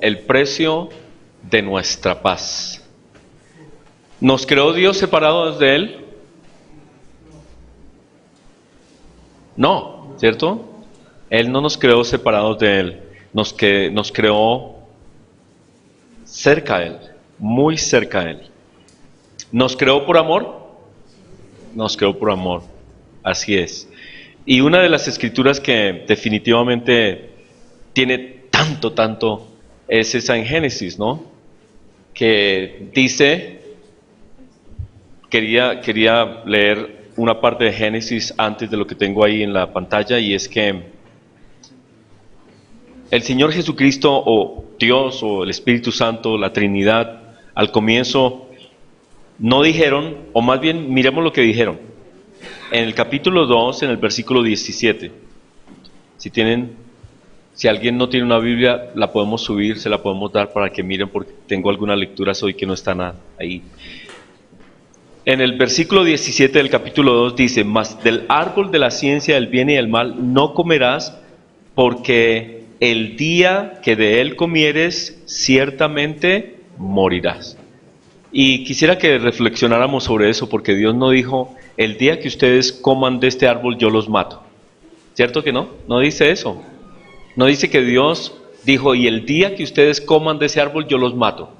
el precio de nuestra paz. ¿Nos creó Dios separados de Él? No, ¿cierto? Él no nos creó separados de Él, nos creó cerca de Él, muy cerca de Él. ¿Nos creó por amor? Nos creó por amor, así es. Y una de las escrituras que definitivamente tiene tanto, es esa en Génesis, ¿no? Que dice, quería leer una parte de Génesis antes de lo que tengo ahí en la pantalla, y es que el Señor Jesucristo, o Dios, o el Espíritu Santo, la Trinidad, al comienzo no dijeron, o más bien miremos lo que dijeron. En el capítulo 2, en el versículo 17, si alguien no tiene una Biblia, la podemos subir, se la podemos dar para que miren, porque tengo algunas lecturas hoy que no están ahí. En el versículo 17 del capítulo 2 dice: mas del árbol de la ciencia del bien y del mal no comerás, porque el día que de él comieres, ciertamente morirás. Y quisiera que reflexionáramos sobre eso, porque Dios no dijo: el día que ustedes coman de este árbol yo los mato. ¿Cierto que no? No dice eso. No dice que Dios dijo: y el día que ustedes coman de ese árbol yo los mato.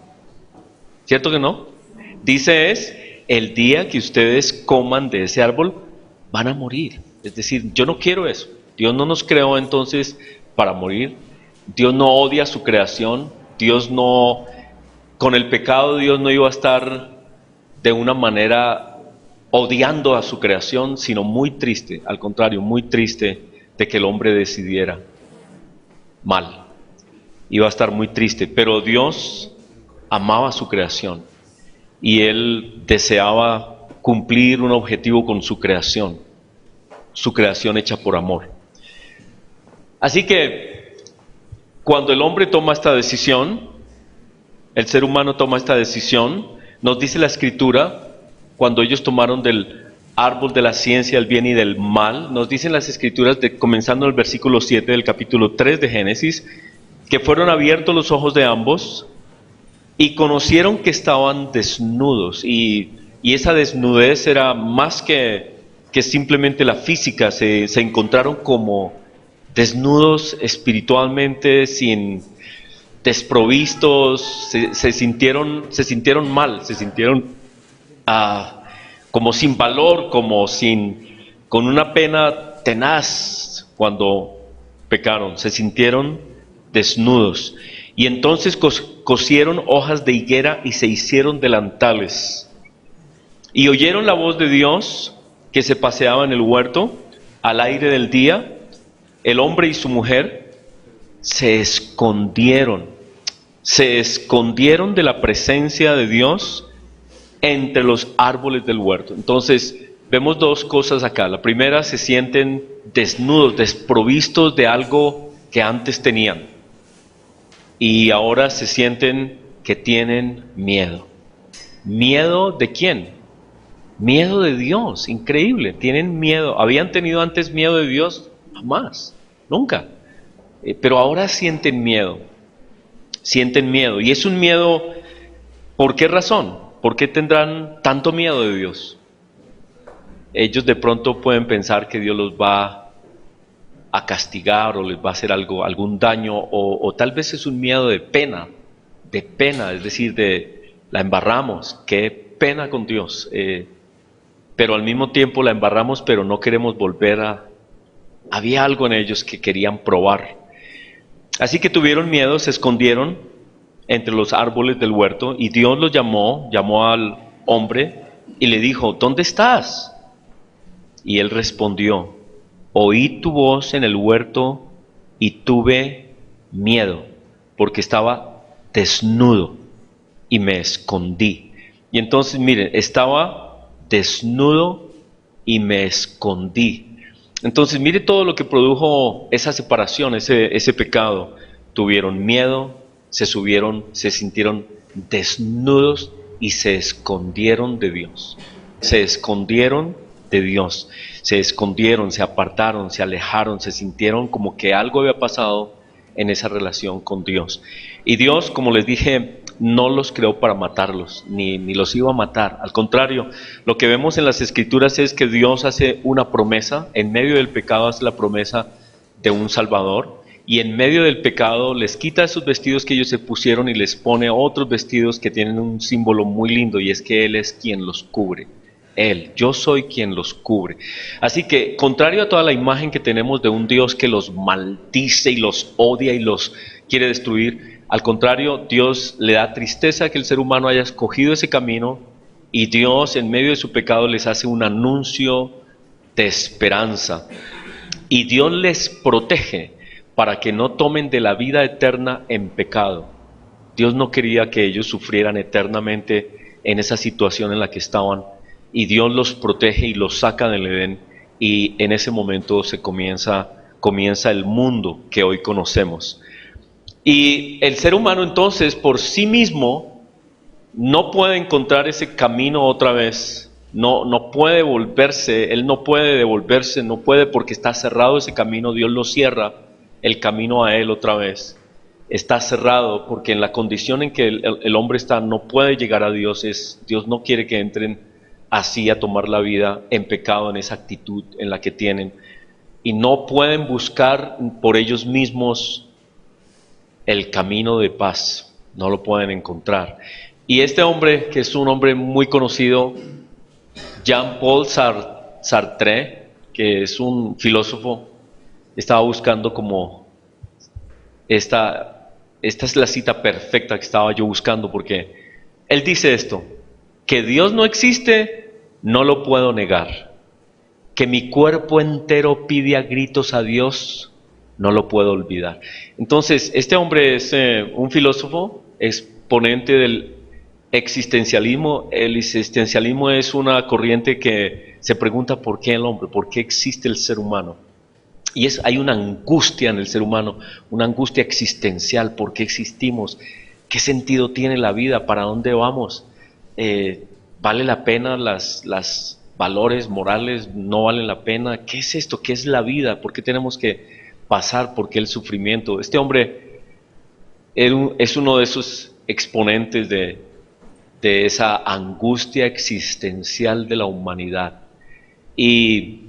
¿Cierto que no? Dice es: el día que ustedes coman de ese árbol van a morir. Es decir, yo no quiero eso. Dios no nos creó entonces para morir. Dios no odia su creación. Dios no... Con el pecado Dios no iba a estar de una manera odiando a su creación, sino muy triste, al contrario, muy triste de que el hombre decidiera mal. Iba a estar muy triste, pero Dios amaba su creación y Él deseaba cumplir un objetivo con su creación hecha por amor. Así que cuando el hombre toma esta decisión, el ser humano toma esta decisión, nos dice la Escritura, cuando ellos tomaron del árbol de la ciencia del bien y del mal, nos dicen las Escrituras, comenzando en el versículo 7 del capítulo 3 de Génesis, que fueron abiertos los ojos de ambos y conocieron que estaban desnudos, y esa desnudez era más que simplemente la física. Se encontraron como desnudos espiritualmente, desprovistos, se sintieron mal, se sintieron como sin valor, con una pena tenaz cuando pecaron, se sintieron desnudos. Y entonces cosieron hojas de higuera y se hicieron delantales. Y oyeron la voz de Dios que se paseaba en el huerto al aire del día. El hombre y su mujer se escondieron de la presencia de Dios entre los árboles del huerto. Entonces vemos dos cosas acá. La primera, se sienten desnudos, desprovistos de algo que antes tenían, y ahora se sienten que tienen miedo. ¿Miedo de quién? Miedo de Dios. Increíble, tienen miedo. ¿Habían tenido antes miedo de Dios? Jamás, nunca. Pero ahora sienten miedo. Y es un miedo, ¿por qué razón? ¿Por qué tendrán tanto miedo de Dios? Ellos de pronto pueden pensar que Dios los va a castigar o les va a hacer algún daño, o tal vez es un miedo de pena, es decir, la embarramos, qué pena con Dios, pero al mismo tiempo la embarramos, pero no queremos volver había algo en ellos que querían probar. Así que tuvieron miedo, se escondieron entre los árboles del huerto, y Dios los llamó al hombre y le dijo: ¿dónde estás? Y él respondió: oí tu voz en el huerto y tuve miedo, porque estaba desnudo y me escondí. Y entonces miren, estaba desnudo y me escondí. Entonces mire todo lo que produjo esa separación, ese pecado. Tuvieron miedo, se sintieron desnudos y se escondieron de Dios. Se escondieron, se apartaron, se alejaron, se sintieron como que algo había pasado en esa relación con Dios. Y Dios, como les dije, no los creó para matarlos, ni los iba a matar. Al contrario, lo que vemos en las Escrituras es que Dios hace una promesa, en medio del pecado hace la promesa de un Salvador, y en medio del pecado les quita esos vestidos que ellos se pusieron y les pone otros vestidos que tienen un símbolo muy lindo, y es que Él es quien los cubre. Él, yo soy quien los cubre. Así que, contrario a toda la imagen que tenemos de un Dios que los maldice y los odia y los quiere destruir, al contrario, Dios le da tristeza que el ser humano haya escogido ese camino, y Dios en medio de su pecado les hace un anuncio de esperanza. Y Dios les protege para que no tomen de la vida eterna en pecado. Dios no quería que ellos sufrieran eternamente en esa situación en la que estaban, y Dios los protege y los saca del Edén, y en ese momento comienza el mundo que hoy conocemos. Y el ser humano entonces por sí mismo no puede encontrar ese camino otra vez, no puede volverse, él no puede devolverse, no puede, porque está cerrado ese camino. Dios lo cierra, el camino a él otra vez está cerrado, porque en la condición en que el hombre está no puede llegar a Dios. Dios no quiere que entren así a tomar la vida en pecado, en esa actitud en la que tienen, y no pueden buscar por ellos mismos el camino de paz, no lo pueden encontrar. Y este hombre, que es un hombre muy conocido, Jean-Paul Sartre, que es un filósofo, estaba buscando como esta es la cita perfecta que estaba yo buscando, porque él dice esto: que Dios no existe, no lo puedo negar. Que mi cuerpo entero pide a gritos a Dios, no lo puedo olvidar. Entonces, este hombre es un filósofo, exponente del existencialismo. El existencialismo es una corriente que se pregunta por qué el hombre, por qué existe el ser humano. Y hay una angustia en el ser humano, una angustia existencial. ¿Por qué existimos? ¿Qué sentido tiene la vida? ¿Para dónde vamos? ¿Vale la pena las valores morales? ¿No valen la pena? ¿Qué es esto? ¿Qué es la vida? ¿Por qué tenemos que pasar? ¿Por qué el sufrimiento? Este hombre es uno de esos exponentes de esa angustia existencial de la humanidad. Y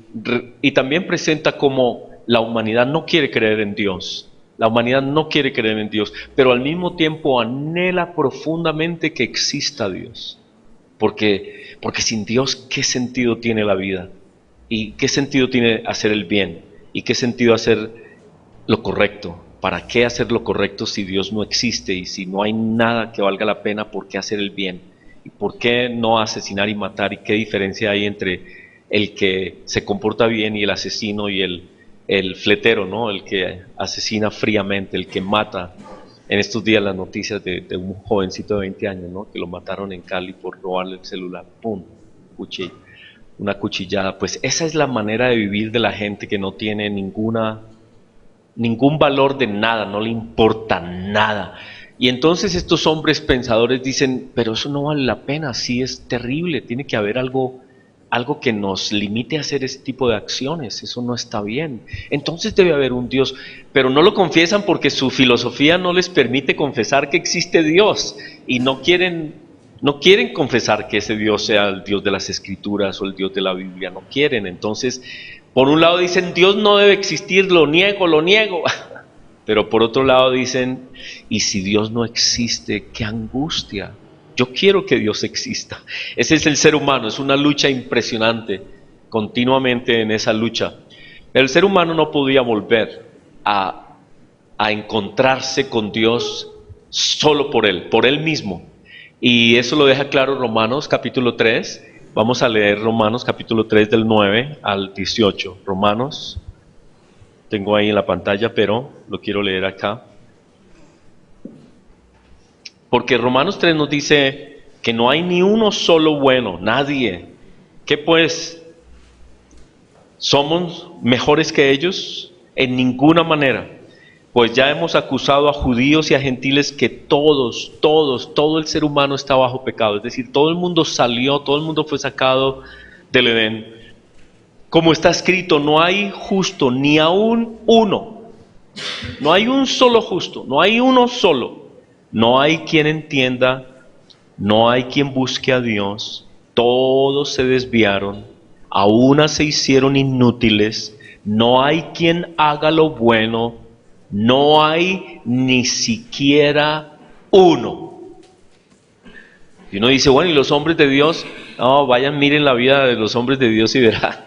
también presenta como la humanidad no quiere creer en Dios. La humanidad no quiere creer en Dios, pero al mismo tiempo anhela profundamente que exista Dios. Porque sin Dios, ¿qué sentido tiene la vida? ¿Y qué sentido tiene hacer el bien? ¿Y qué sentido hacer lo correcto? ¿Para qué hacer lo correcto si Dios no existe? Y si no hay nada que valga la pena, ¿por qué hacer el bien? ¿Y por qué no asesinar y matar? ¿Y qué diferencia hay entre el que se comporta bien y el asesino, y el fletero, ¿no? El que asesina fríamente, el que mata? En estos días las noticias de un jovencito de 20 años, ¿no? Que lo mataron en Cali por robarle el celular. ¡Pum! Una cuchillada. Pues esa es la manera de vivir de la gente que no tiene ningún valor de nada, no le importa nada. Y entonces estos hombres pensadores dicen: pero eso no vale la pena, sí es terrible, tiene que haber algo que nos limite a hacer ese tipo de acciones, eso no está bien. Entonces debe haber un Dios, pero no lo confiesan porque su filosofía no les permite confesar que existe Dios, y no quieren confesar que ese Dios sea el Dios de las Escrituras o el Dios de la Biblia, no quieren. Entonces, por un lado dicen: Dios no debe existir, lo niego. Pero por otro lado dicen: ¿y si Dios no existe? ¡Qué angustia! Yo quiero que Dios exista. Ese es el ser humano, es una lucha impresionante, continuamente en esa lucha. El ser humano no podía volver a encontrarse con Dios solo por él mismo. Y eso lo deja claro Romanos capítulo 3. Vamos a leer Romanos capítulo 3 del 9 al 18. Romanos, tengo ahí en la pantalla, pero lo quiero leer acá. Porque Romanos 3 nos dice que no hay ni uno solo bueno, nadie. ¿Qué pues? ¿Somos mejores que ellos? En ninguna manera. Pues ya hemos acusado a judíos y a gentiles que todo el ser humano está bajo pecado. Es decir, todo el mundo fue sacado del Edén. Como está escrito: no hay justo ni aún uno. No hay un solo justo, no hay uno solo. No hay quien entienda, no hay quien busque a Dios, todos se desviaron, a una se hicieron inútiles, no hay quien haga lo bueno, no hay ni siquiera uno. Y uno dice, bueno, ¿y los hombres de Dios? No, vayan, miren la vida de los hombres de Dios y verá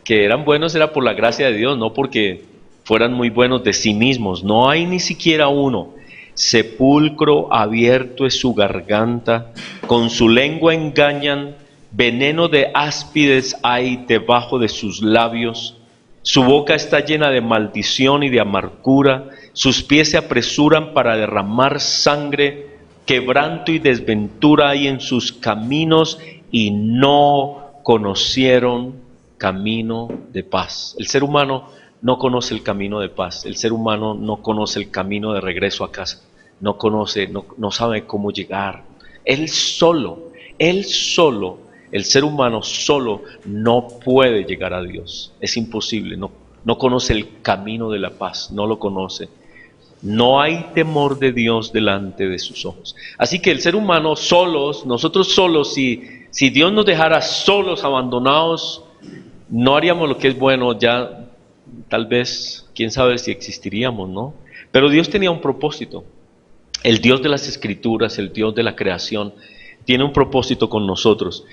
que eran buenos, era por la gracia de Dios, no porque fueran muy buenos de sí mismos. No hay ni siquiera uno. Sepulcro abierto es su garganta, con su lengua engañan, veneno de áspides hay debajo de sus labios. Su boca está llena de maldición y de amargura, sus pies se apresuran para derramar sangre, quebranto y desventura hay en sus caminos y no conocieron camino de paz. El ser humano no conoce el camino de paz, el ser humano no conoce el camino de regreso a casa, no sabe cómo llegar. Él solo, el ser humano solo no puede llegar a Dios, es imposible, no conoce el camino de la paz, no lo conoce. No hay temor de Dios delante de sus ojos. Así que el ser humano solos, nosotros solos, si Dios nos dejara solos, abandonados, no haríamos lo que es bueno, ya tal vez, quién sabe si existiríamos, ¿no? Pero Dios tenía un propósito. El Dios de las Escrituras, el Dios de la creación, tiene un propósito con nosotros.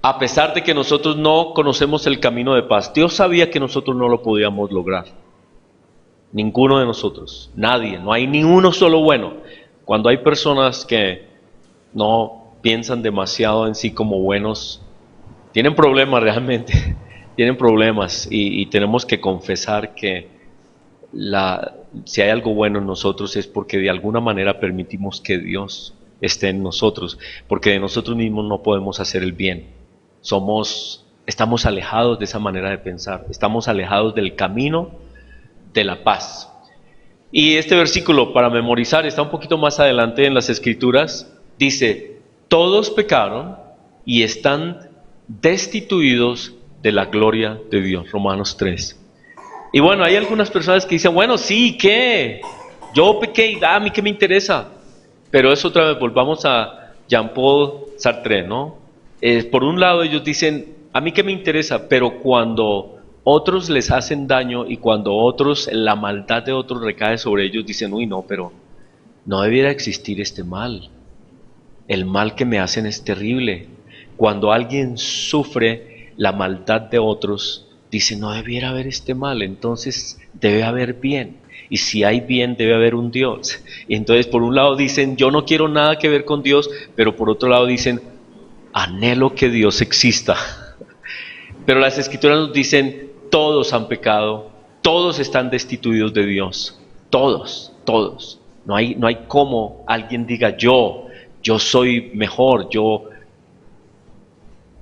A pesar de que nosotros no conocemos el camino de paz, Dios sabía que nosotros no lo podíamos lograr. Ninguno de nosotros, nadie, no hay ni uno solo bueno. Cuando hay personas que no piensan demasiado en sí como buenos, tienen problemas realmente, tienen problemas y tenemos que confesar que si hay algo bueno en nosotros es porque de alguna manera permitimos que Dios esté en nosotros, porque de nosotros mismos no podemos hacer el bien. Estamos alejados de esa manera de pensar, estamos alejados del camino de la paz. Y este versículo para memorizar está un poquito más adelante en las Escrituras, dice, todos pecaron y están destituidos de la gloria de Dios, Romanos 3. Y bueno, hay algunas personas que dicen, bueno, sí, ¿qué? Yo pequé y a mí qué me interesa. Pero eso otra vez, volvamos a Jean-Paul Sartre, ¿no? Por un lado ellos dicen, a mí qué me interesa, pero cuando otros les hacen daño y cuando la maldad de otros recae sobre ellos, dicen, uy, no, pero no debiera existir este mal. El mal que me hacen es terrible. Cuando alguien sufre la maldad de otros, dice, no debiera haber este mal, entonces debe haber bien. Y si hay bien, debe haber un Dios. Y entonces por un lado dicen, yo no quiero nada que ver con Dios, pero por otro lado dicen, anhelo que Dios exista. Pero las Escrituras nos dicen, todos han pecado, todos están destituidos de Dios, todos. No hay como alguien diga, yo soy mejor, yo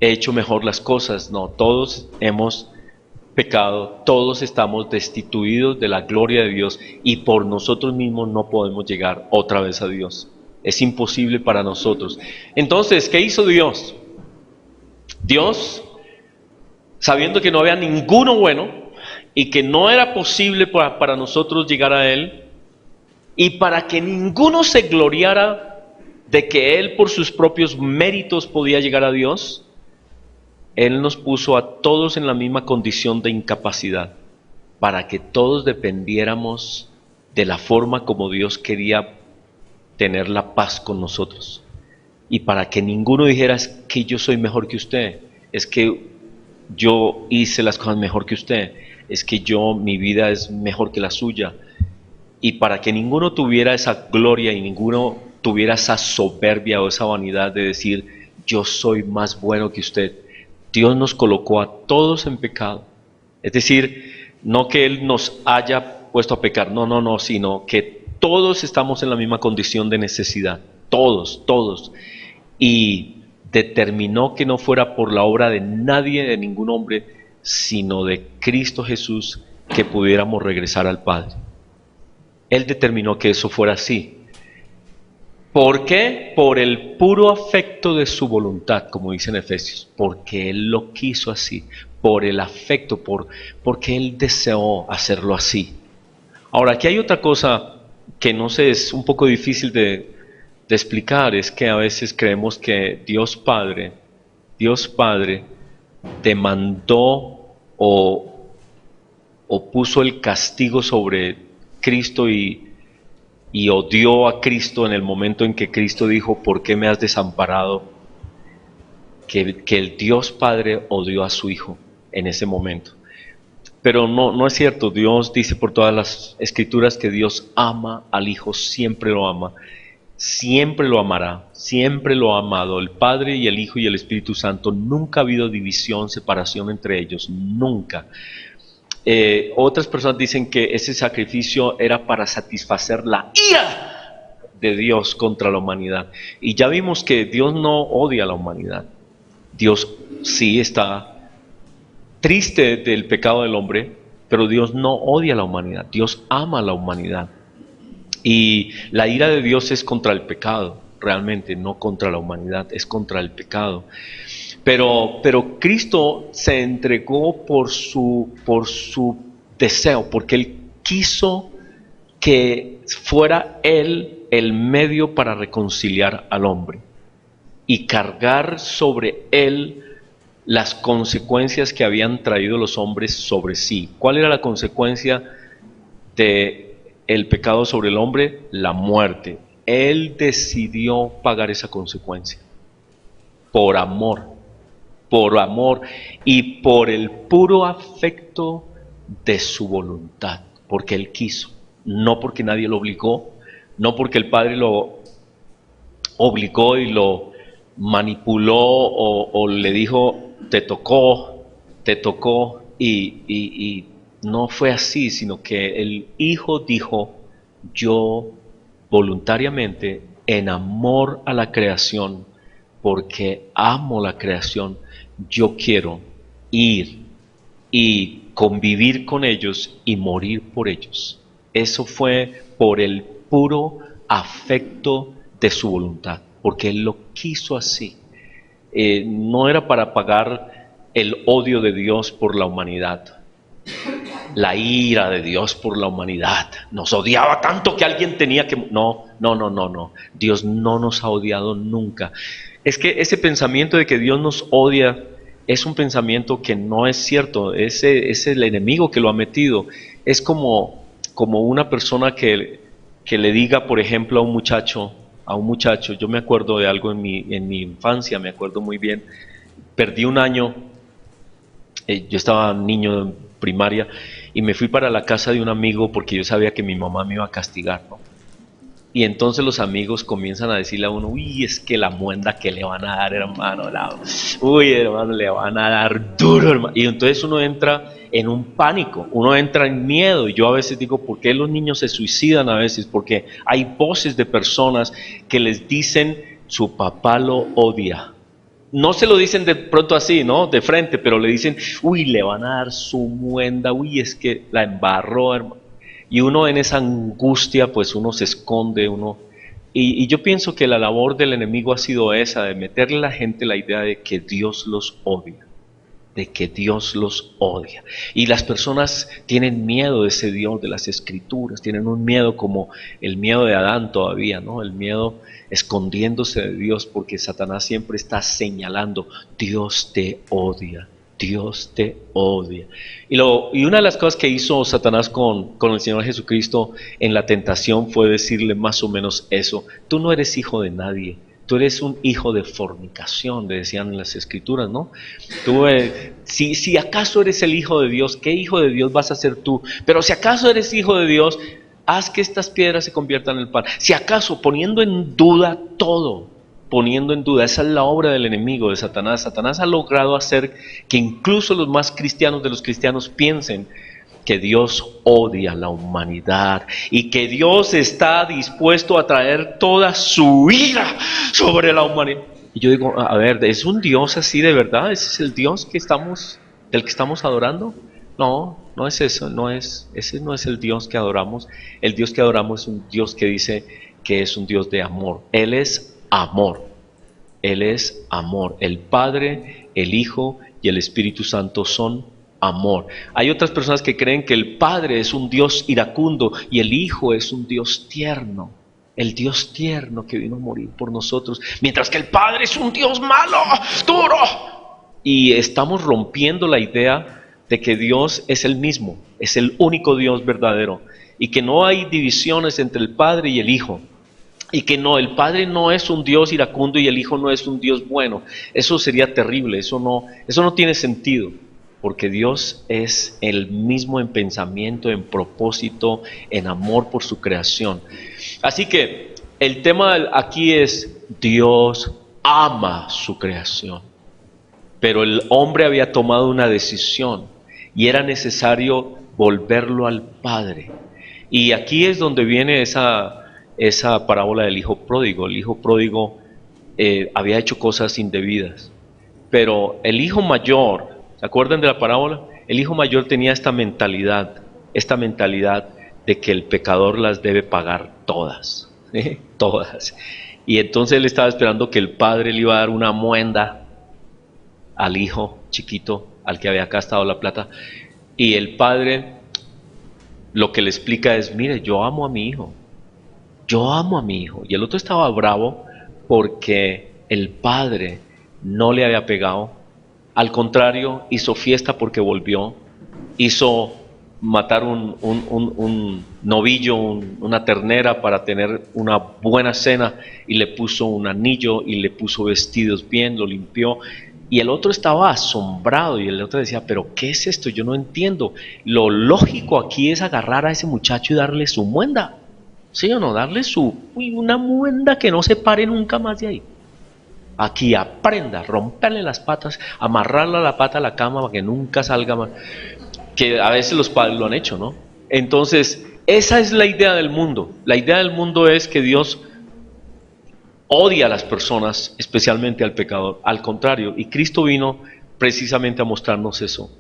he hecho mejor las cosas. No, todos hemos pecado, todos estamos destituidos de la gloria de Dios y por nosotros mismos no podemos llegar otra vez a Dios. Es imposible para nosotros. Entonces, ¿qué hizo Dios? Dios, sabiendo que no había ninguno bueno y que no era posible para nosotros llegar a Él, y para que ninguno se gloriara de que Él por sus propios méritos podía llegar a Dios, Él nos puso a todos en la misma condición de incapacidad, para que todos dependiéramos de la forma como Dios quería tener la paz con nosotros. Y para que ninguno dijera, es que yo soy mejor que usted, es que yo hice las cosas mejor que usted, es que mi vida es mejor que la suya. Y para que ninguno tuviera esa gloria y ninguno tuviera esa soberbia o esa vanidad de decir, yo soy más bueno que usted, Dios nos colocó a todos en pecado. Es decir, no que Él nos haya puesto a pecar, no, sino que todos estamos en la misma condición de necesidad, todos. Y determinó que no fuera por la obra de nadie, de ningún hombre, sino de Cristo Jesús, que pudiéramos regresar al Padre. Él determinó que eso fuera así. ¿Por qué? Por el puro afecto de su voluntad, como dice en Efesios, porque Él lo quiso así, por el afecto, porque Él deseó hacerlo así. Ahora, aquí hay otra cosa que no sé, es un poco difícil de explicar, es que a veces creemos que Dios Padre demandó o puso el castigo sobre Cristo y odió a Cristo en el momento en que Cristo dijo, ¿por qué me has desamparado? Que el Dios Padre odió a su Hijo en ese momento. Pero no es cierto. Dios dice por todas las escrituras que Dios ama al Hijo, siempre lo ama, siempre lo amará, siempre lo ha amado. El Padre y el Hijo y el Espíritu Santo, nunca ha habido división, separación entre ellos, nunca. Otras personas dicen que ese sacrificio era para satisfacer la ira de Dios contra la humanidad. Y ya vimos que Dios no odia a la humanidad. Dios sí está triste del pecado del hombre, pero Dios no odia a la humanidad, Dios ama a la humanidad. Y la ira de Dios es contra el pecado, realmente, no contra la humanidad, es contra el pecado. Pero Cristo se entregó por su deseo, porque Él quiso que fuera Él el medio para reconciliar al hombre y cargar sobre Él las consecuencias que habían traído los hombres sobre sí. ¿Cuál era la consecuencia de el pecado sobre el hombre? La muerte. Él decidió pagar esa consecuencia por amor y por el puro afecto de su voluntad, porque Él quiso, no porque nadie lo obligó, no porque el Padre lo obligó y lo manipuló o le dijo te tocó y no fue así, sino que el Hijo dijo, yo voluntariamente, en amor a la creación, porque amo la creación, yo quiero ir y convivir con ellos y morir por ellos. Eso fue por el puro afecto de su voluntad, porque Él lo quiso así. No era para pagar el odio de Dios por la humanidad, la ira de Dios por la humanidad. Nos odiaba tanto que alguien tenía que... No. Dios no nos ha odiado nunca. Es que ese pensamiento de que Dios nos odia es un pensamiento que no es cierto. Ese es el enemigo que lo ha metido. Es como una persona que le diga, por ejemplo, a un muchacho, yo me acuerdo de algo en mi infancia, me acuerdo muy bien, perdí un año, yo estaba niño en primaria y me fui para la casa de un amigo porque yo sabía que mi mamá me iba a castigar, ¿no? Y entonces los amigos comienzan a decirle a uno, uy, es que la muenda que le van a dar, hermano, uy, hermano, le van a dar duro, hermano. Y entonces uno entra en un pánico, uno entra en miedo. Y yo a veces digo, ¿por qué los niños se suicidan a veces? Porque hay voces de personas que les dicen, su papá lo odia. No se lo dicen de pronto así, ¿no? De frente, pero le dicen, uy, le van a dar su muenda, uy, es que la embarró, hermano. Y uno en esa angustia, pues uno se esconde, y yo pienso que la labor del enemigo ha sido esa, de meterle a la gente la idea de que Dios los odia, de que Dios los odia. Y las personas tienen miedo de ese Dios de las Escrituras, tienen un miedo como el miedo de Adán todavía, ¿no? El miedo escondiéndose de Dios, porque Satanás siempre está señalando, Dios te odia. Dios te odia. Y una de las cosas que hizo Satanás con el Señor Jesucristo en la tentación fue decirle más o menos eso. Tú no eres hijo de nadie. Tú eres un hijo de fornicación, le decían en las Escrituras, ¿no? Tú, si acaso eres el hijo de Dios, ¿qué hijo de Dios vas a ser tú? Pero si acaso eres hijo de Dios, haz que estas piedras se conviertan en pan. Si acaso, poniendo en duda todo, esa es la obra del enemigo, de Satanás. Satanás ha logrado hacer que incluso los más cristianos de los cristianos piensen que Dios odia a la humanidad y que Dios está dispuesto a traer toda su ira sobre la humanidad. Y yo digo, a ver, ¿es un Dios así de verdad? ¿Ese es el Dios del que estamos adorando? No es eso, ese no es el Dios que adoramos. El Dios que adoramos es un Dios que dice que es un Dios de amor. Él es amor. Él es amor. El Padre, el Hijo y el Espíritu Santo son amor. Hay otras personas que creen que el Padre es un Dios iracundo y el Hijo es un Dios tierno. El Dios tierno que vino a morir por nosotros, mientras que el Padre es un Dios malo, duro. Y estamos rompiendo la idea de que Dios es el mismo, es el único Dios verdadero, y que no hay divisiones entre el Padre y el Hijo, y que no, el Padre no es un Dios iracundo y el Hijo no es un Dios bueno. Eso sería terrible, eso no tiene sentido, porque Dios es el mismo en pensamiento, en propósito, en amor por su creación. Así que el tema aquí es: Dios ama su creación, pero el hombre había tomado una decisión y era necesario volverlo al Padre. Y aquí es donde viene esa parábola del hijo pródigo. El hijo pródigo había hecho cosas indebidas, pero el hijo mayor, ¿se acuerdan de la parábola? El hijo mayor tenía esta mentalidad de que el pecador las debe pagar todas, todas. Y entonces él estaba esperando que el padre le iba a dar una muenda al hijo chiquito, al que había gastado la plata, y el padre lo que le explica es: mire, yo amo a mi hijo, y el otro estaba bravo porque el padre no le había pegado. Al contrario, hizo fiesta porque volvió, hizo matar un novillo, una ternera para tener una buena cena, y le puso un anillo y le puso vestidos bien, lo limpió. Y el otro estaba asombrado y el otro decía: pero ¿qué es esto? Yo no entiendo. Lo lógico aquí es agarrar a ese muchacho y darle su muenda, ¿sí o no? Darle una muenda que no se pare nunca más de ahí. Aquí aprenda, romperle las patas, amarrarle la pata a la cama para que nunca salga más. Que a veces los padres lo han hecho, ¿no? Entonces, esa es la idea del mundo. La idea del mundo es que Dios odia a las personas, especialmente al pecador. Al contrario, y Cristo vino precisamente a mostrarnos eso,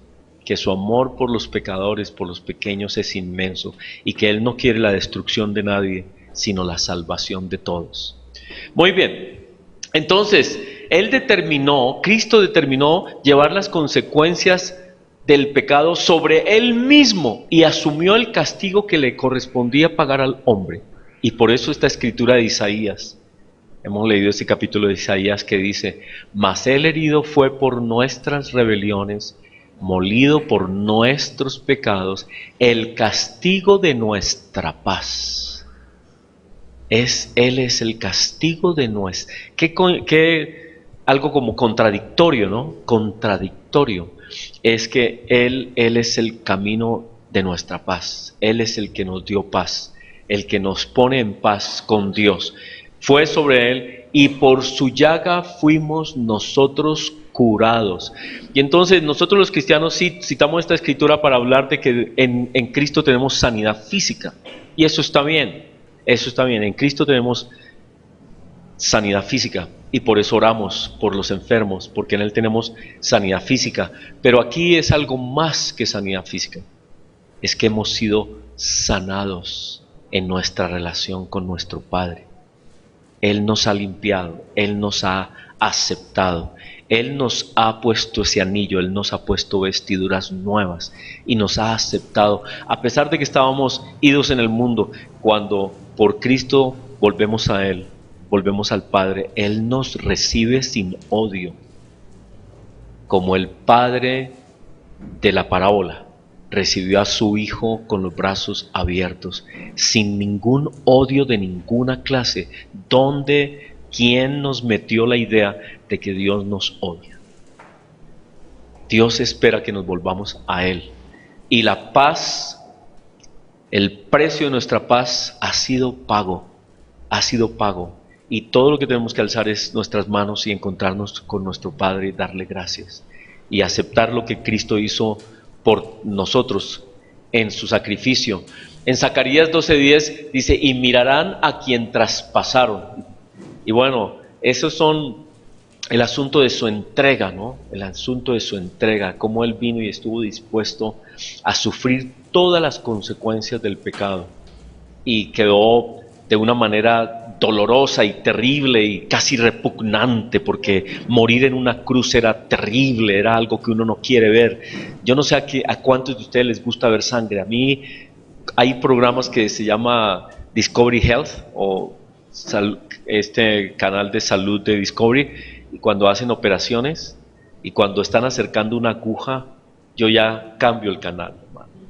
que su amor por los pecadores, por los pequeños, es inmenso, y que Él no quiere la destrucción de nadie, sino la salvación de todos. Muy bien, entonces, Cristo determinó llevar las consecuencias del pecado sobre Él mismo y asumió el castigo que le correspondía pagar al hombre. Y por eso esta escritura de Isaías, hemos leído ese capítulo de Isaías que dice: mas Él herido fue por nuestras rebeliones, molido por nuestros pecados, el castigo de nuestra paz. Él es el castigo de nuestra... algo como contradictorio, ¿no? Contradictorio. Es que Él es el camino de nuestra paz. Él es el que nos dio paz, el que nos pone en paz con Dios. Fue sobre Él y por su llaga fuimos nosotros curados. Y entonces nosotros los cristianos sí citamos esta escritura para hablar de que en Cristo tenemos sanidad física. Y eso está bien. Eso está bien, en Cristo tenemos sanidad física y por eso oramos por los enfermos, porque en Él tenemos sanidad física. Pero aquí es algo más que sanidad física, es que hemos sido sanados en nuestra relación con nuestro Padre. Él nos ha limpiado, Él nos ha aceptado, Él nos ha puesto ese anillo, Él nos ha puesto vestiduras nuevas y nos ha aceptado. A pesar de que estábamos idos en el mundo, cuando por Cristo volvemos a Él, volvemos al Padre, Él nos recibe sin odio, como el Padre de la parábola recibió a su Hijo con los brazos abiertos, sin ningún odio de ninguna clase. ¿Quién nos metió la idea de que Dios nos odia? Dios espera que nos volvamos a Él. Y la paz, el precio de nuestra paz ha sido pago, Y todo lo que tenemos que alzar es nuestras manos y encontrarnos con nuestro Padre y darle gracias. Y aceptar lo que Cristo hizo por nosotros en su sacrificio. En Zacarías 12:10 dice: y mirarán a quien traspasaron. Y bueno, esos son el asunto de su entrega, ¿no? El asunto de su entrega, cómo Él vino y estuvo dispuesto a sufrir todas las consecuencias del pecado y quedó de una manera dolorosa y terrible y casi repugnante, porque morir en una cruz era terrible, era algo que uno no quiere ver. Yo no sé a cuántos de ustedes les gusta ver sangre. A mí hay programas que se llama Discovery Health o este canal de salud de Discovery, y cuando hacen operaciones y cuando están acercando una aguja, yo ya cambio el canal.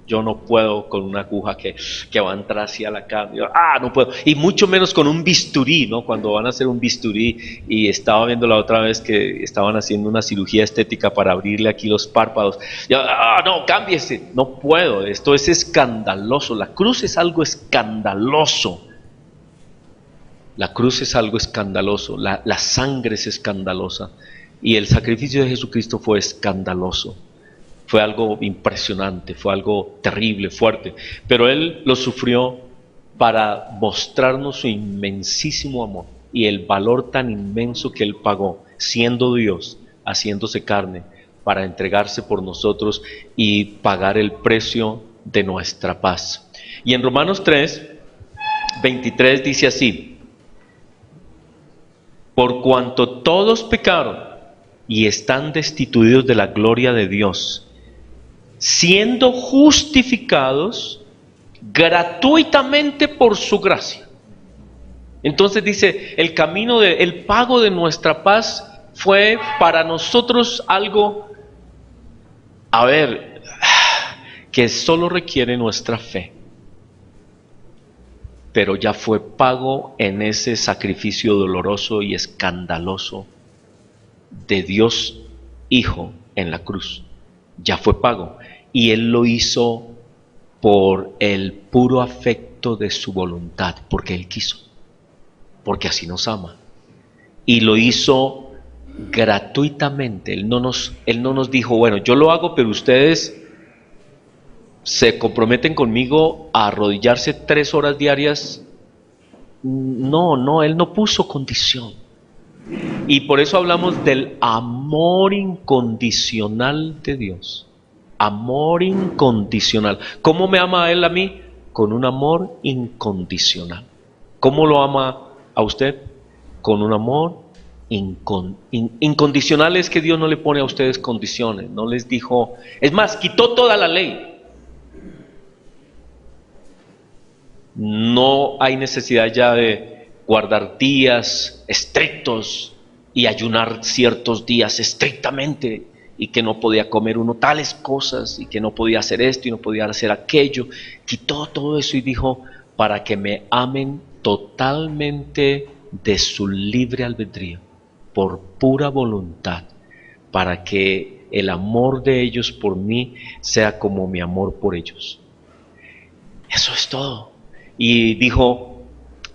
Yo no puedo con una aguja que va a entrar hacia la carne. No puedo. Y mucho menos con un bisturí, ¿no? Cuando van a hacer un bisturí, y estaba viendo la otra vez que estaban haciendo una cirugía estética para abrirle aquí los párpados. No, cámbiese. No puedo. Esto es escandaloso. La cruz es algo escandaloso. La cruz es algo escandaloso. La sangre es escandalosa. Y el sacrificio de Jesucristo fue escandaloso. Fue algo impresionante, fue algo terrible, fuerte. Pero Él lo sufrió para mostrarnos su inmensísimo amor y el valor tan inmenso que Él pagó, siendo Dios, haciéndose carne, para entregarse por nosotros y pagar el precio de nuestra paz. Y en Romanos 3:23 dice así: por cuanto todos pecaron y están destituidos de la gloria de Dios, siendo justificados gratuitamente por su gracia. Entonces dice, el pago de nuestra paz fue para nosotros algo, que solo requiere nuestra fe, pero ya fue pago en ese sacrificio doloroso y escandaloso de Dios Hijo en la cruz. Ya fue pago, y Él lo hizo por el puro afecto de su voluntad, porque Él quiso, porque así nos ama, y lo hizo gratuitamente. Él no nos dijo, bueno, yo lo hago, pero ustedes se comprometen conmigo a arrodillarse 3 horas diarias. No, Él no puso condición. Y por eso hablamos del amor incondicional de Dios. Amor incondicional. ¿Cómo me ama Él a mí? Con un amor incondicional. ¿Cómo lo ama a usted? Con un amor incondicional. Es que Dios no le pone a ustedes condiciones. No les dijo, es más, quitó toda la ley. No hay necesidad ya de guardar días estrictos y ayunar ciertos días estrictamente, y que no podía comer uno tales cosas, y que no podía hacer esto y no podía hacer aquello. Quitó todo eso y dijo, para que me amen totalmente de su libre albedrío, por pura voluntad, para que el amor de ellos por mí sea como mi amor por ellos. Eso es todo. Y dijo,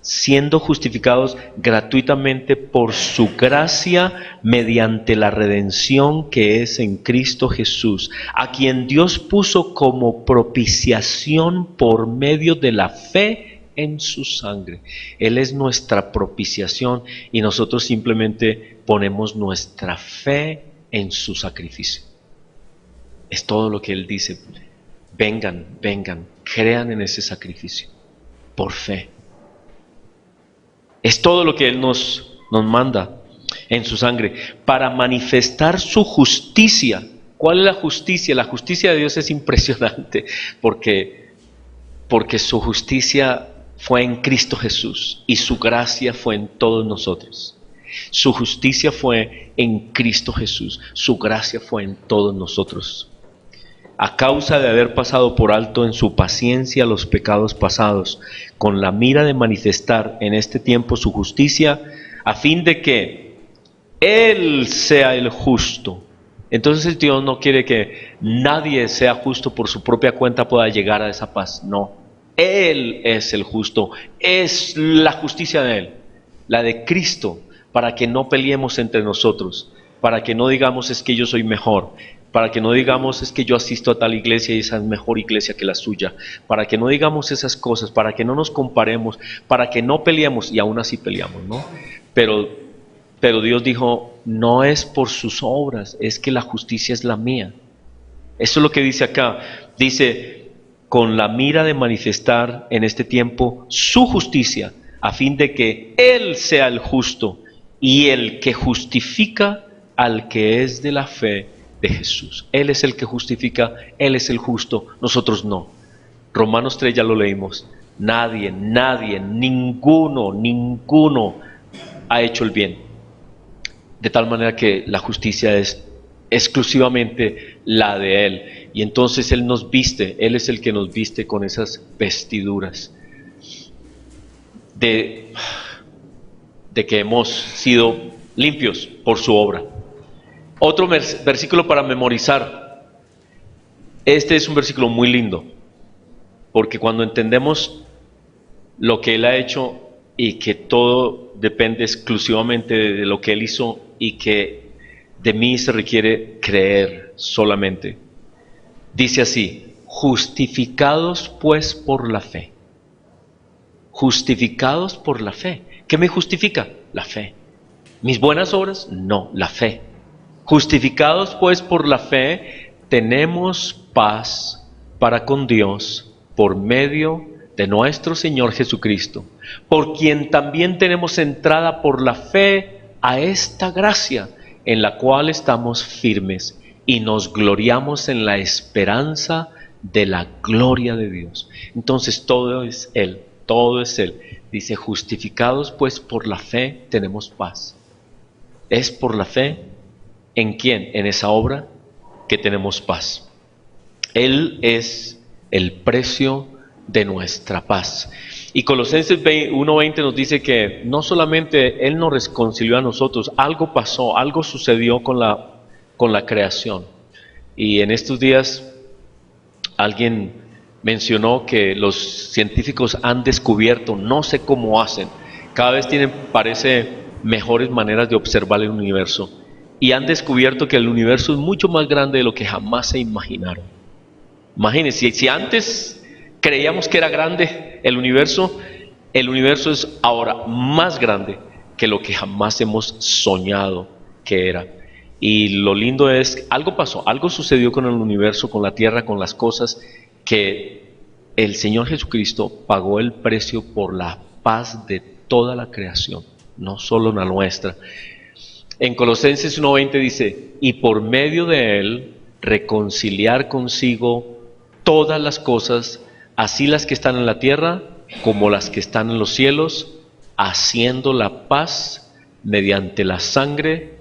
siendo justificados gratuitamente por su gracia mediante la redención que es en Cristo Jesús, a quien Dios puso como propiciación por medio de la fe en su sangre. Él es nuestra propiciación, y nosotros simplemente ponemos nuestra fe en su sacrificio. Es todo lo que Él dice. Vengan, crean en ese sacrificio por fe. Es todo lo que Él nos manda en su sangre, para manifestar su justicia. ¿Cuál es la justicia? La justicia de Dios es impresionante, porque su justicia fue en Cristo Jesús, y su gracia fue en todos nosotros. Su justicia fue en Cristo Jesús, su gracia fue en todos nosotros. A causa de haber pasado por alto en su paciencia los pecados pasados, con la mira de manifestar en este tiempo su justicia, a fin de que Él sea el justo. Entonces Dios no quiere que nadie sea justo por su propia cuenta pueda llegar a esa paz. No, Él es el justo, es la justicia de Él, la de Cristo, para que no peleemos entre nosotros, para que no digamos es que yo soy mejor, para que no digamos es que yo asisto a tal iglesia y esa es mejor iglesia que la suya, para que no digamos esas cosas, para que no nos comparemos, para que no peleemos, y aún así peleamos, ¿no? Pero Dios dijo, no es por sus obras, es que la justicia es la mía. Eso es lo que dice acá. Dice, con la mira de manifestar en este tiempo su justicia, a fin de que Él sea el justo y el que justifica al que es de la fe de Jesús. Él es el que justifica, Él es el justo, nosotros no. Romanos 3 ya lo leímos. Nadie, ninguno ha hecho el bien. De tal manera que la justicia es exclusivamente la de Él. Y entonces Él nos viste, Él es el que nos viste con esas vestiduras de que hemos sido limpios por su obra. Otro versículo para memorizar. Este es un versículo muy lindo, porque cuando entendemos lo que Él ha hecho y que todo depende exclusivamente de lo que Él hizo y que de mí se requiere creer solamente. Dice así: justificados pues por la fe. Justificados por la fe. ¿Qué me justifica? La fe. ¿Mis buenas obras? No, la fe. Justificados pues por la fe, tenemos paz para con Dios por medio de nuestro Señor Jesucristo, por quien también tenemos entrada por la fe a esta gracia, en la cual estamos firmes y nos gloriamos en la esperanza de la gloria de Dios. Entonces todo es Él, todo es Él. Dice: justificados pues por la fe tenemos paz. Es por la fe. ¿En quién? En esa obra que tenemos paz. Él es el precio de nuestra paz. Y Colosenses 1:20 nos dice que no solamente Él nos reconcilió a nosotros, algo pasó, algo sucedió con la creación. Y en estos días alguien mencionó que los científicos han descubierto, no sé cómo hacen, cada vez tienen, parece, mejores maneras de observar el universo. Y han descubierto que el universo es mucho más grande de lo que jamás se imaginaron. Imagínense, si antes creíamos que era grande el universo es ahora más grande que lo que jamás hemos soñado que era. Y lo lindo es, algo pasó, algo sucedió con el universo, con la tierra, con las cosas, que el Señor Jesucristo pagó el precio por la paz de toda la creación, no solo la nuestra. En Colosenses 1:20 dice: y por medio de Él reconciliar consigo todas las cosas, así las que están en la tierra como las que están en los cielos, haciendo la paz mediante la sangre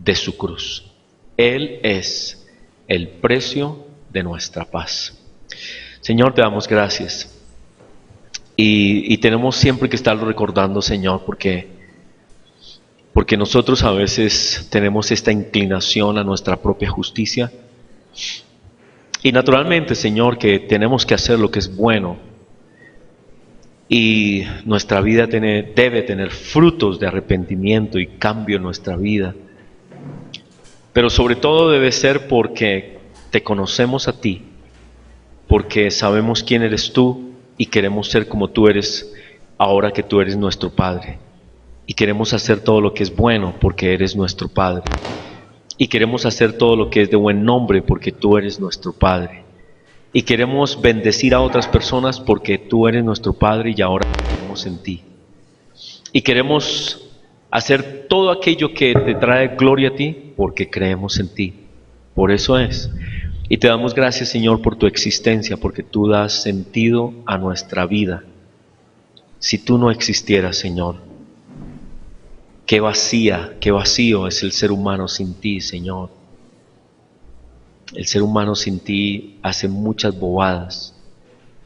de su cruz. Él es el precio de nuestra paz. Señor, te damos gracias. Y tenemos siempre que estarlo recordando, Señor, porque nosotros a veces tenemos esta inclinación a nuestra propia justicia. Y naturalmente, Señor, que tenemos que hacer lo que es bueno. Y nuestra vida debe tener frutos de arrepentimiento y cambio en nuestra vida. Pero sobre todo debe ser porque te conocemos a ti, porque sabemos quién eres tú y queremos ser como tú eres ahora que tú eres nuestro Padre. Y queremos hacer todo lo que es bueno porque eres nuestro Padre. Y queremos hacer todo lo que es de buen nombre porque tú eres nuestro Padre. Y queremos bendecir a otras personas porque tú eres nuestro Padre y ahora creemos en ti. Y queremos hacer todo aquello que te trae gloria a ti porque creemos en ti. Por eso es. Y te damos gracias, Señor, por tu existencia, porque tú das sentido a nuestra vida. Si tú no existieras, Señor, qué vacío es el ser humano sin ti, Señor. El ser humano sin ti hace muchas bobadas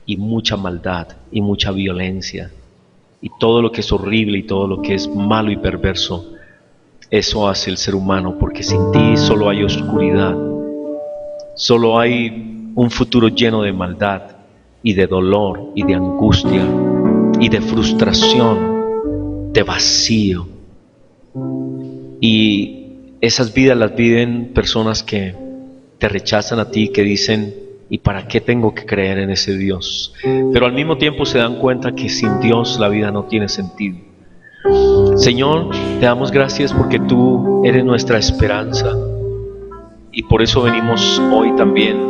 y mucha maldad y mucha violencia y todo lo que es horrible y todo lo que es malo y perverso. Eso hace el ser humano, porque sin ti solo hay oscuridad, solo hay un futuro lleno de maldad y de dolor y de angustia y de frustración, de vacío. Y esas vidas las viven personas que te rechazan a ti, que dicen: ¿y para qué tengo que creer en ese Dios? Pero al mismo tiempo se dan cuenta que sin Dios la vida no tiene sentido. Señor, te damos gracias porque tú eres nuestra esperanza. Y por eso venimos hoy también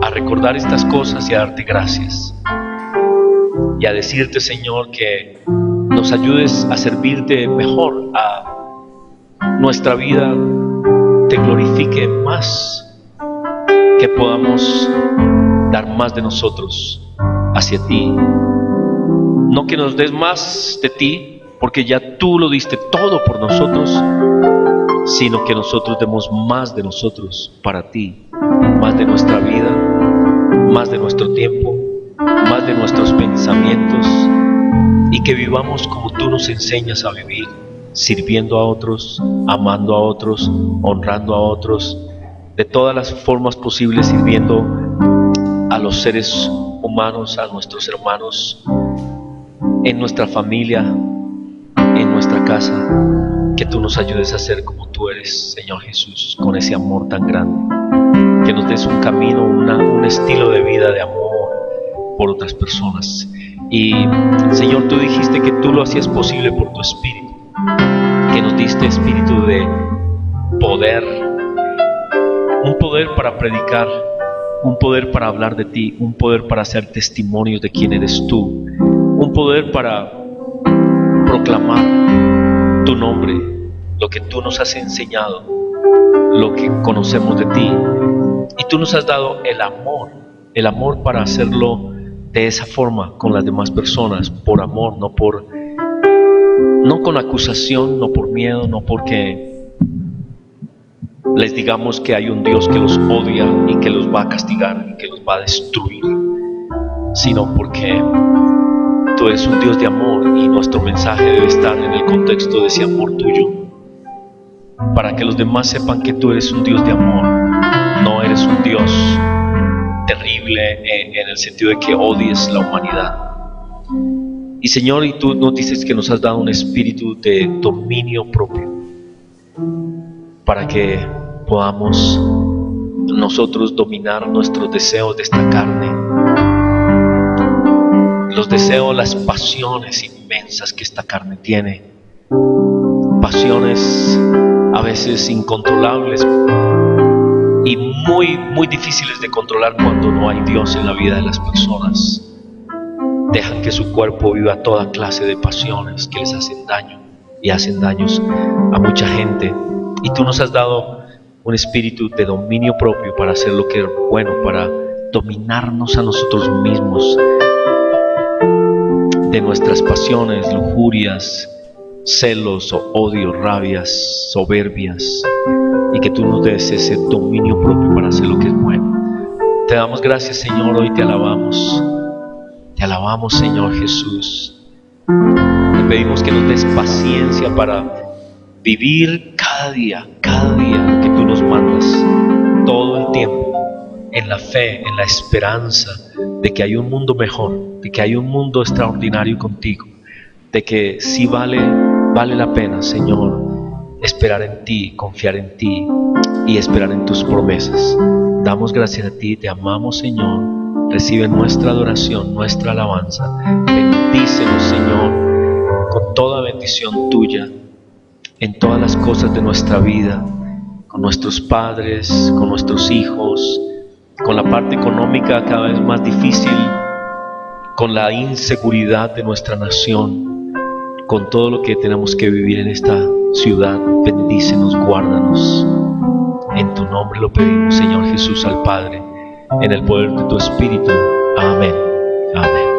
a recordar estas cosas y a darte gracias. y a decirte, Señor, que nos ayudes a servirte mejor, a nuestra vida te glorifique más, que podamos dar más de nosotros hacia ti. No que nos des más de ti, porque ya tú lo diste todo por nosotros, sino que nosotros demos más de nosotros para ti, más de nuestra vida, más de nuestro tiempo, más de nuestros pensamientos, y que vivamos como tú nos enseñas a vivir, sirviendo a otros, amando a otros, honrando a otros, de todas las formas posibles, sirviendo a los seres humanos, a nuestros hermanos, en nuestra familia, en nuestra casa. Que tú nos ayudes a ser como tú eres, Señor Jesús, con ese amor tan grande, que nos des un camino, un estilo de vida de amor por otras personas. Y Señor, tú dijiste que tú lo hacías posible por tu Espíritu, que nos diste espíritu de poder, un poder para predicar, un poder para hablar de ti, un poder para hacer testimonios de quién eres tú, un poder para proclamar tu nombre, lo que tú nos has enseñado, lo que conocemos de ti. Y tú nos has dado el amor para hacerlo de esa forma con las demás personas, por amor, no con acusación, no por miedo, no porque les digamos que hay un Dios que los odia y que los va a castigar y que los va a destruir, sino porque tú eres un Dios de amor, y nuestro mensaje debe estar en el contexto de ese amor tuyo, para que los demás sepan que tú eres un Dios de amor, no eres un Dios terrible en el sentido de que odies la humanidad. Y Señor, y tú nos dices que nos has dado un espíritu de dominio propio, para que podamos nosotros dominar nuestros deseos de esta carne, los deseos, las pasiones inmensas que esta carne tiene, pasiones a veces incontrolables y muy difíciles de controlar cuando no hay Dios en la vida de las personas. Dejan que su cuerpo viva toda clase de pasiones que les hacen daño y hacen daños a mucha gente. Y tú nos has dado un espíritu de dominio propio para hacer lo que es bueno, para dominarnos a nosotros mismos de nuestras pasiones, lujurias, celos o odios, rabias, soberbias, y que tú nos des ese dominio propio para hacer lo que es bueno. Te damos gracias, Señor, hoy te alabamos, Señor Jesús. Te pedimos que nos des paciencia para vivir cada día lo que tú nos mandas, todo el tiempo, en la fe, en la esperanza de que hay un mundo mejor, de que hay un mundo extraordinario contigo, de que sí vale la pena, Señor, esperar en ti, confiar en ti y esperar en tus promesas. Damos gracias a ti, te amamos, Señor. Recibe nuestra adoración, nuestra alabanza. Bendícenos, Señor, con toda bendición tuya en todas las cosas de nuestra vida, con nuestros padres, con nuestros hijos, con la parte económica cada vez más difícil, con la inseguridad de nuestra nación, con todo lo que tenemos que vivir en esta ciudad. Bendícenos, guárdanos. En tu nombre lo pedimos, Señor Jesús, al Padre, en el poder de tu Espíritu. Amén. Amén.